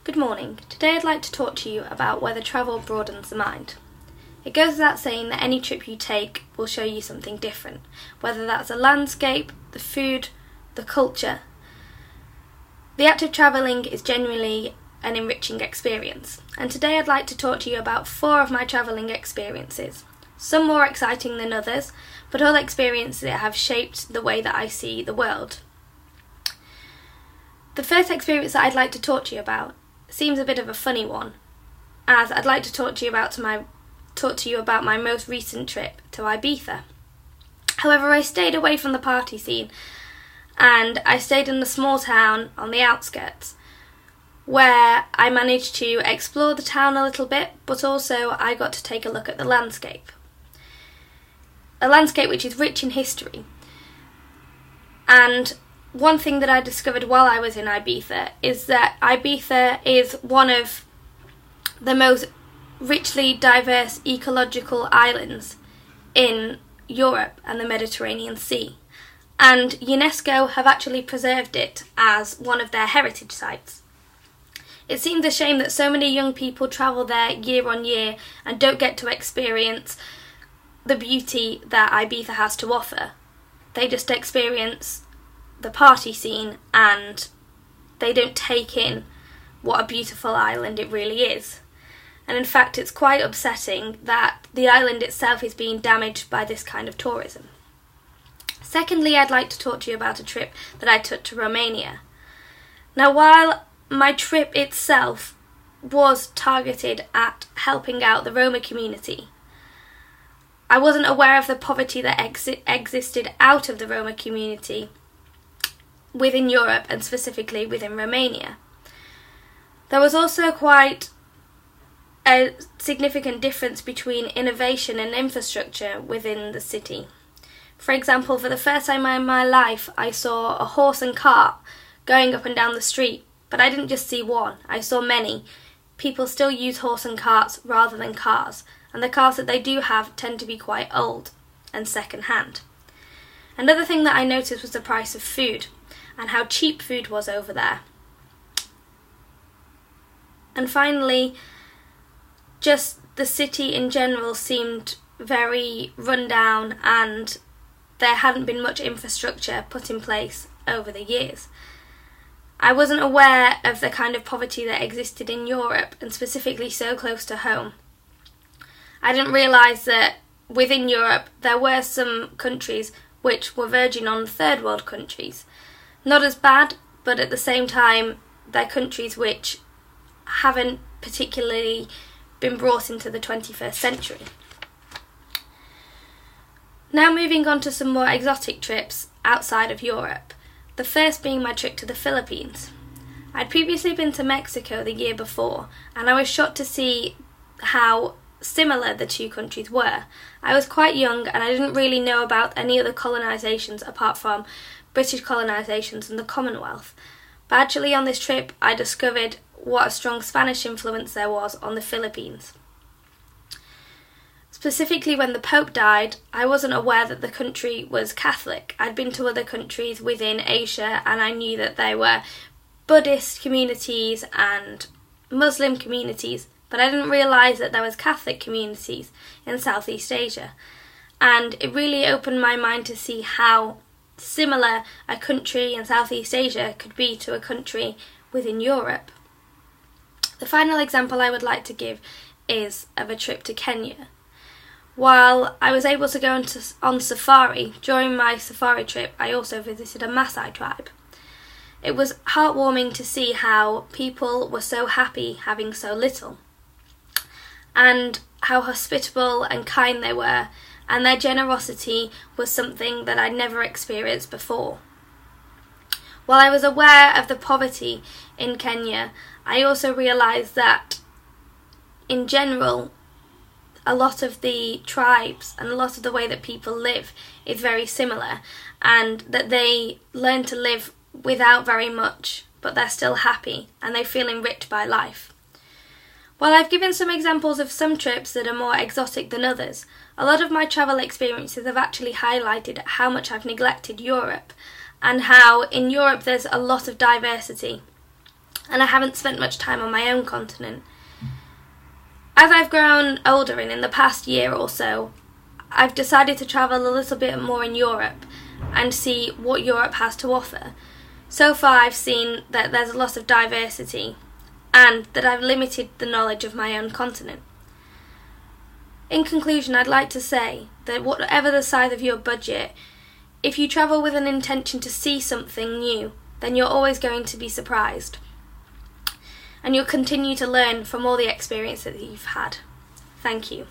Good morning. Today I'd like to talk to you about whether travel broadens the mind. It goes without saying that any trip you take will show you something different, whether that's a landscape, the food, the culture. The act of travelling is genuinely an enriching experience, and today I'd like to talk to you about 4 of my travelling experiences, some more exciting than others, but all experiences that have shaped the way that I see the world. The first experience that I'd like to talk to you about seems a bit of a funny one, as I'd like to talk to you about my most recent trip to Ibiza. However, I stayed away from the party scene, and I stayed in a small town on the outskirts, where I managed to explore the town a little bit, but also I got to take a look at the landscape. A landscape which is rich in history. And one thing that I discovered while I was in Ibiza is that Ibiza is one of the most richly diverse ecological islands in Europe and the Mediterranean Sea, and UNESCO have actually preserved it as one of their heritage sites. It seems a shame that so many young people travel there year on year and don't get to experience the beauty that Ibiza has to offer. They just experience the party scene and they don't take in what a beautiful island it really is. And in fact, it's quite upsetting that the island itself is being damaged by this kind of tourism. Secondly, I'd like to talk to you about a trip that I took to Romania. Now, while my trip itself was targeted at helping out the Roma community, I wasn't aware of the poverty that existed out of the Roma community within Europe and specifically within Romania. There was also quite a significant difference between innovation and infrastructure within the city. For example, for the first time in my life, I saw a horse and cart going up and down the street, but I didn't just see one, I saw many. People still use horse and carts rather than cars, and the cars that they do have tend to be quite old and second-hand. Another thing that I noticed was the price of food and how cheap food was over there. And finally, just the city in general seemed very run down and there hadn't been much infrastructure put in place over the years. I wasn't aware of the kind of poverty that existed in Europe and specifically so close to home. I didn't realise that within Europe there were some countries which were verging on third world countries. Not as bad, but at the same time they're countries which haven't particularly been brought into the 21st century. Now moving on to some more exotic trips outside of Europe, the first being my trip to the Philippines. I'd previously been to Mexico the year before, and I was shocked to see how similar the two countries were. I was quite young and I didn't really know about any other colonisations apart from British colonisations and the Commonwealth. But actually on this trip I discovered what a strong Spanish influence there was on the Philippines. Specifically when the Pope died, I wasn't aware that the country was Catholic. I'd been to other countries within Asia and I knew that there were Buddhist communities and Muslim communities, but I didn't realise that there was Catholic communities in Southeast Asia. And it really opened my mind to see how similar a country in Southeast Asia could be to a country within Europe. The final example I would like to give is of a trip to Kenya. While I was able to go on safari, during my safari trip I also visited a Maasai tribe. It was heartwarming to see how people were so happy having so little, and how hospitable and kind they were, and their generosity was something that I'd never experienced before. While I was aware of the poverty in Kenya, I also realised that in general a lot of the tribes and a lot of the way that people live is very similar, and that they learn to live without very much, but they're still happy and they feel enriched by life. While I've given some examples of some trips that are more exotic than others, a lot of my travel experiences have actually highlighted how much I've neglected Europe, and how in Europe there's a lot of diversity. and I haven't spent much time on my own continent. As I've grown older and in the past year or so, I've decided to travel a little bit more in Europe and see what Europe has to offer. So far I've seen that there's a lot of diversity and that I've limited the knowledge of my own continent. In conclusion, I'd like to say that whatever the size of your budget, if you travel with an intention to see something new, then you're always going to be surprised. And you'll continue to learn from all the experience that you've had. Thank you.